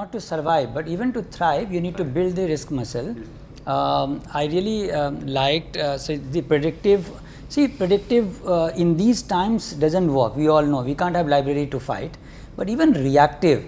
not to survive, but even to thrive, you need to build the risk muscle. I really liked so the predictive. See, predictive in these times doesn't work. We all know we can't have library to fight, but even reactive.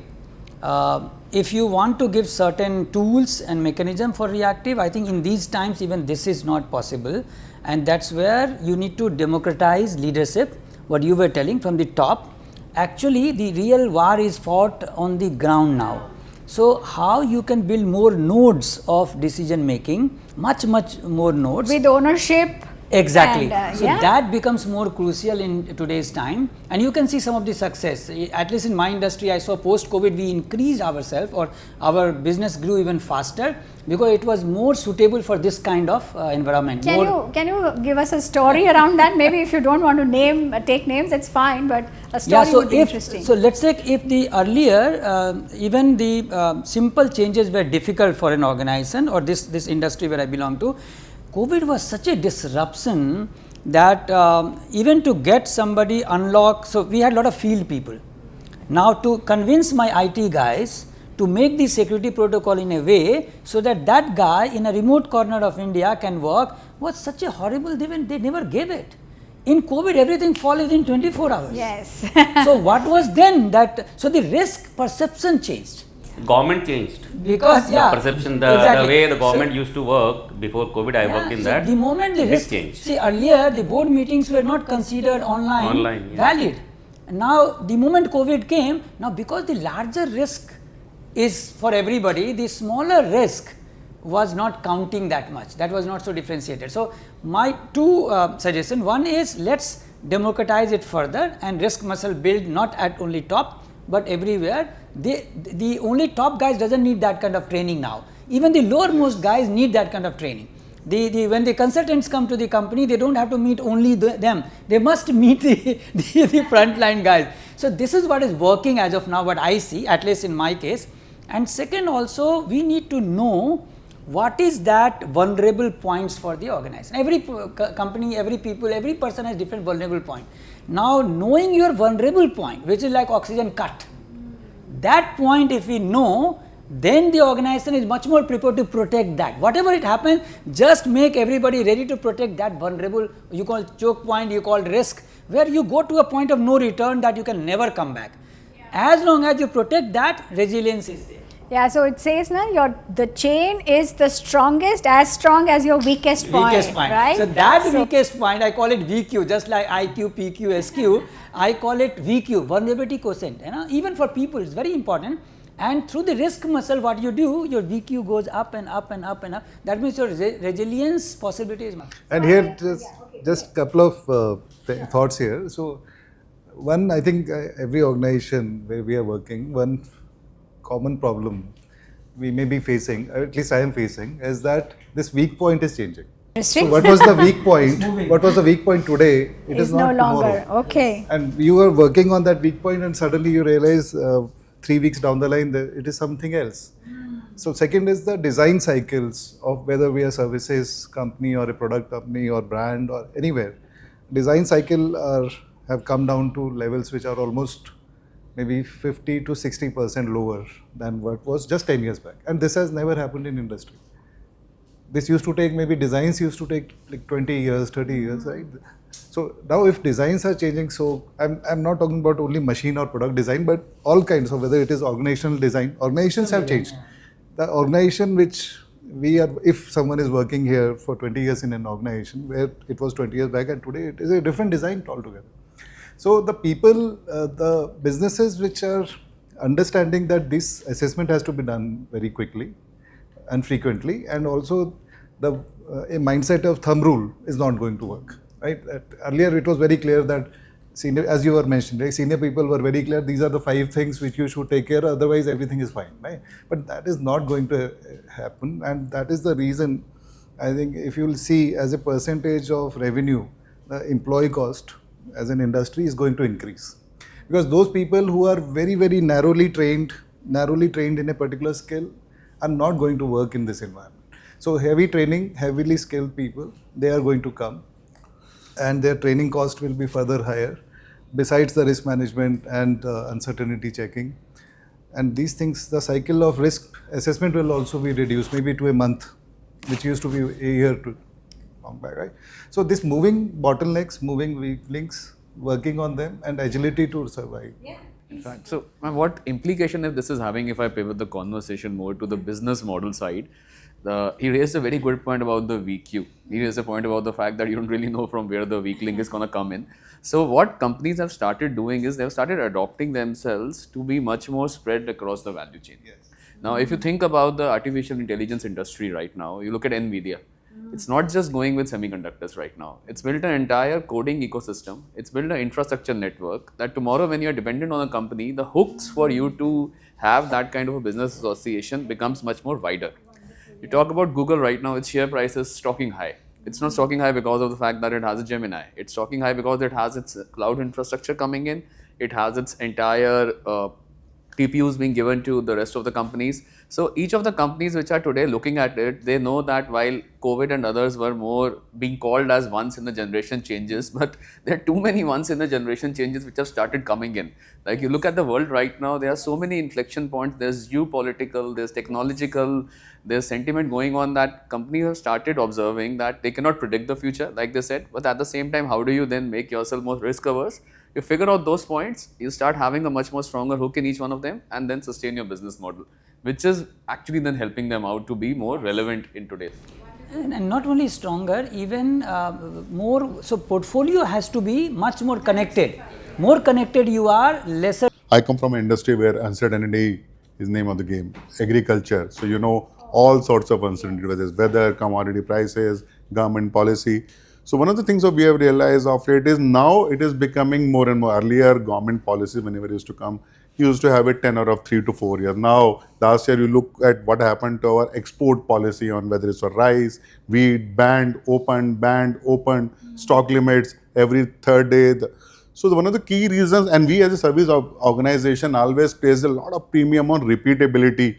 If you want to give certain tools and mechanism for reactive, I think in these times even this is not possible, and that's where you need to democratize leadership. What you were telling from the top. Actually, the real war is fought on the ground now. So, how you can build more nodes of decision making, much more nodes with ownership. Exactly. So that becomes more crucial in today's time, and you can see some of the success. At least in my industry, I saw post-COVID we increased ourselves, or our business grew even faster because it was more suitable for this kind of environment. Can you give us a story around that? Maybe if you don't want to take names, it's fine, but a story would be interesting. So let's take if the earlier even the simple changes were difficult for an organization or this industry where I belong to. COVID was such a disruption that even to get somebody unlock, so we had a lot of field people. Now to convince my IT guys to make the security protocol in a way so that that guy in a remote corner of India can work was such a horrible, they never gave it. In COVID, everything falls within 24 hours. Yes. So what was then that, so the risk perception changed. Government changed because the perception, the way the government used to work before COVID. I worked in that. The moment the risk changed. See, earlier the board meetings were not considered online valid. Now the moment COVID came, now because the larger risk is for everybody, the smaller risk was not counting that much. That was not so differentiated. So my two suggestions: one is let's democratize it further and risk muscle build not at only top but everywhere. The only top guys doesn't need that kind of training now. Even the lowermost guys need that kind of training. When the consultants come to the company, they don't have to meet only them. They must meet the frontline guys. So this is what is working as of now, what I see, at least in my case. And second, also we need to know what is that vulnerable points for the organization. Every company, every person has different vulnerable point. Now knowing your vulnerable point, which is like oxygen cut, that point if we know, then the organization is much more prepared to protect that. Whatever it happens, just make everybody ready to protect that vulnerable, you call choke point, you call risk, where you go to a point of no return that you can never come back. As long as you protect that, resilience is there. Yeah, so it says the chain is the strongest, as strong as your weakest point. Right? So that weakest point, I call it VQ, just like IQ, PQ, SQ. I call it VQ, vulnerability quotient. Even for people, it's very important. And through the risk muscle, what you do, your VQ goes up and up and up and up. That means your resilience possibility is much. And here, just couple of thoughts here. So, one, I think every organization where we are working, one common problem we may be facing, at least I am facing, is that this weak point is changing. So what was the weak point? What was the weak point today? It is not no longer. Tomorrow. Okay. And you are working on that weak point, and suddenly you realize 3 weeks down the line that it is something else. So second is the design cycles of whether we are services company or a product company or brand or anywhere. Design cycle have come down to levels which are almost maybe 50 to 60% lower than what was just 10 years back. And this has never happened in industry. This used to take, maybe designs used to take like 20 years, 30 years, right? So now if designs are changing, so I'm not talking about only machine or product design, but all kinds of, whether it is organizational design, organizations have changed. The organization which we are, if someone is working here for 20 years in an organization where it was 20 years back and today it is a different design altogether. So the people, the businesses which are understanding that this assessment has to be done very quickly and frequently, and also a mindset of thumb rule is not going to work, right? Earlier it was very clear that senior, as you were mentioning, right? Senior people were very clear, these are the 5 things which you should take care of, otherwise everything is fine, right? But that is not going to happen, and that is the reason I think if you will see as a percentage of revenue, the employee cost as an industry is going to increase, because those people who are very, very narrowly trained in a particular skill are not going to work in this environment. So heavy training, heavily skilled people, they are going to come, and their training cost will be further higher, besides the risk management and uncertainty checking. And these things, the cycle of risk assessment will also be reduced, maybe to a month, which used to be a year to long back, right? So this moving bottlenecks, moving weak links, working on them, and agility to survive. Yeah. Right. So, what implication if this is having, if I pivot the conversation more to the business model side? He raised a very good point about the VQ. He raised a point about the fact that you don't really know from where the weak link is going to come in. So, what companies have started doing is they've started adopting themselves to be much more spread across the value chain. Yes. Now, if you think about the artificial intelligence industry right now, you look at NVIDIA. It's not just going with semiconductors right now. It's built an entire coding ecosystem. It's built an infrastructure network that tomorrow when you're dependent on a company, the hooks for you to have that kind of a business association becomes much more wider. You talk about Google right now, its share price is stalking high. It's not stalking high because of the fact that it has a Gemini. It's stalking high because it has its cloud infrastructure coming in. It has its entire TPUs being given to the rest of the companies. So each of the companies which are today looking at it, they know that while COVID and others were more being called as once in a generation changes, but there are too many once in a generation changes which have started coming in. Like you look at the world right now, there are so many inflection points. There's geopolitical, there's technological, there's sentiment going on that companies have started observing that they cannot predict the future, like they said, but at the same time, how do you then make yourself more risk averse? You figure out those points, you start having a much more stronger hook in each one of them and then sustain your business model, which is actually then helping them out to be more relevant in today's. And not only stronger, even more, so portfolio has to be much more connected. More connected you are, lesser. I come from an industry where uncertainty is name of the game, agriculture. So you know all sorts of uncertainty, whether it's weather, commodity prices, government policy. So one of the things that we have realized of late is now it is becoming more and more. Earlier, government policies, whenever it used to come, used to have a tenure of 3 to 4 years. Now, last year, you look at what happened to our export policy on whether it's for rice, wheat, banned, opened, stock limits every third day. So one of the key reasons, and we as a service organization always place a lot of premium on repeatability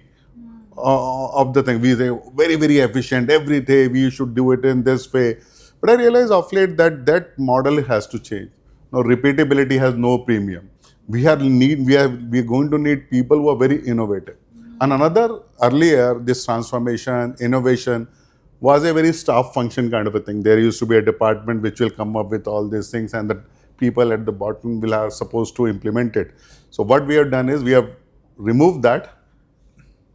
of the thing. We say very, very efficient, every day we should do it in this way. But I realize of late that that model has to change. Now, repeatability has no premium. We are going to need people who are very innovative. And another, earlier, this transformation, innovation was a very staff function kind of a thing. There used to be a department which will come up with all these things and the people at the bottom will are supposed to implement it. So what we have done is we have removed that,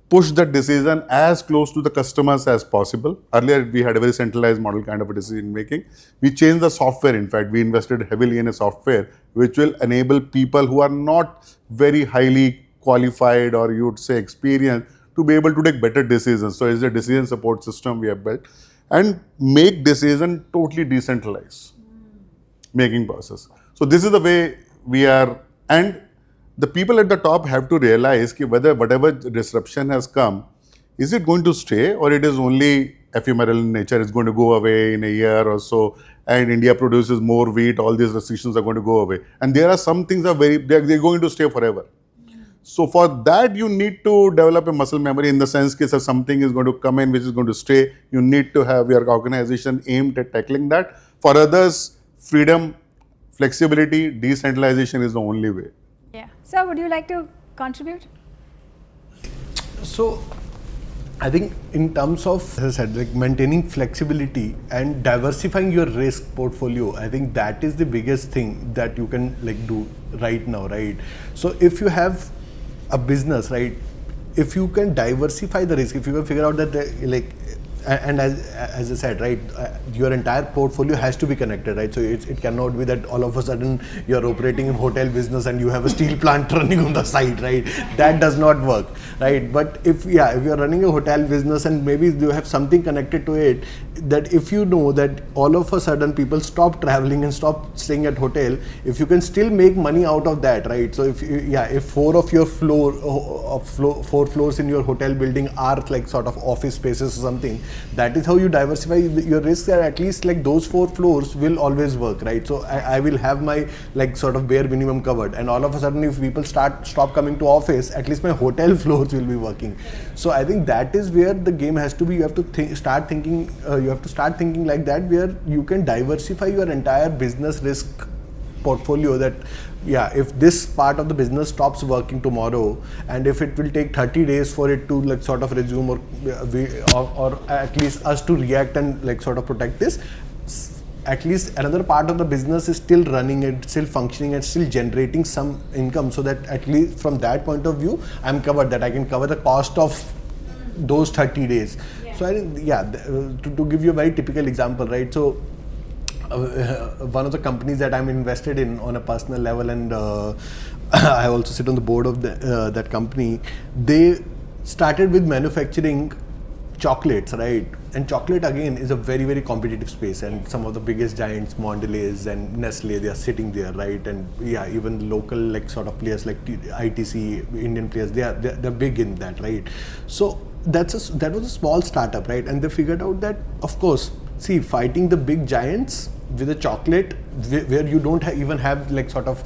push the decision as close to the customers as possible. Earlier, we had a very centralized model kind of a decision making. We changed the software. In fact, we invested heavily in a software which will enable people who are not very highly qualified or you would say experienced to be able to take better decisions. So it's a decision support system we have built and make decision totally decentralized making process. So this is the way we are, and the people at the top have to realize that whether whatever disruption has come, is it going to stay or it is only ephemeral in nature, it's going to go away in a year or so, and India produces more wheat, all these restrictions are going to go away. And there are some things they're going to stay forever. So for that, you need to develop a muscle memory in the sense that if something is going to come in which is going to stay, you need to have your organization aimed at tackling that. For others, freedom, flexibility, decentralization is the only way. Yeah. So, would you like to contribute? So, I think in terms of, as I said, like maintaining flexibility and diversifying your risk portfolio, I think that is the biggest thing that you can like do right now, right? So, if you have a business, right, if you can diversify the risk, if you can figure out that like, and as I said, right, your entire portfolio has to be connected, right? So it cannot be that all of a sudden you're operating a hotel business and you have a steel plant running on the side, right? That does not work, right? But if you're running a hotel business and maybe you have something connected to it, that if you know that all of a sudden people stop traveling and stop staying at hotel, if you can still make money out of that, right? So if 4 of your four floors in your hotel building are like sort of office spaces or something, that is how you diversify your risks. That at least like those 4 floors will always work, right? So I will have my like sort of bare minimum covered, and all of a sudden if people stop coming to office, at least my hotel floors will be working. So I think that is where the game has to be. You have to start thinking like that, where you can diversify your entire business risk portfolio that, yeah, if this part of the business stops working tomorrow, and if it will take 30 days for it to like sort of resume, or at least us to react and like sort of protect this, at least another part of the business is still running, it's still functioning, and still generating some income, so that at least from that point of view, I'm covered, that I can cover the cost of those 30 days. So I think, to give you a very typical example, right? So one of the companies that I'm invested in on a personal level, and I also sit on the board of that company, they started with manufacturing chocolates, right? And chocolate again is a very, very competitive space, and some of the biggest giants, Mondelez and Nestle, they are sitting there, right? And yeah, even local like sort of players like ITC, Indian players, they're big in that, right? So that was a small startup, right? And they figured out that, of course, see, fighting the big giants with a chocolate where you don't even have like sort of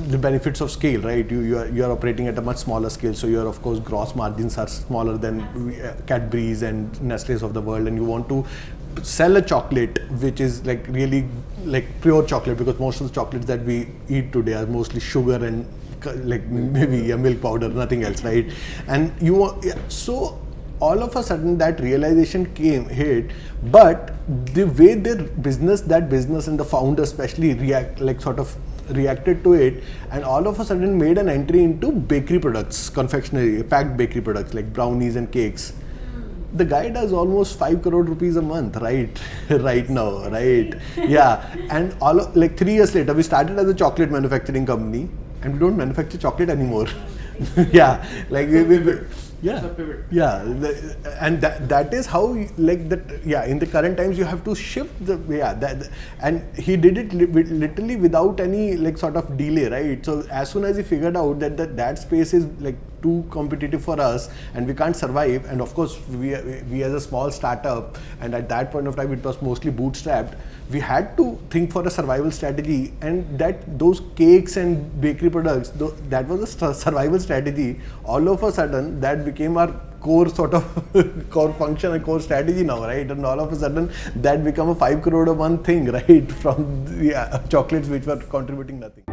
the benefits of scale, right? You are operating at a much smaller scale, so your, of course, gross margins are smaller than Cadbury's and Nestle's of the world, and you want to sell a chocolate which is like really like pure chocolate, because most of the chocolates that we eat today are mostly sugar and like maybe a milk powder, nothing else, right? And so all of a sudden that realization hit, but the way that business and the founder especially reacted to it, and all of a sudden made an entry into bakery products, confectionery, packed bakery products like brownies and cakes. The guy does almost 5 crore rupees a month, right? Right now, right? Yeah. And like 3 years later, we started as a chocolate manufacturing company, and we don't manufacture chocolate anymore. Yeah. Like and that is how like that. Yeah, in the current times you have to shift and he did it literally without any like sort of delay, right? So as soon as he figured out that space is like too competitive for us and we can't survive, and of course we as a small startup, and at that point of time it was mostly bootstrapped, we had to think for a survival strategy, and those cakes and bakery products, that was a survival strategy. All of a sudden that became our core sort of core function and core strategy now, right? And all of a sudden that become a 5 crore a month thing, right? From chocolates which were contributing nothing.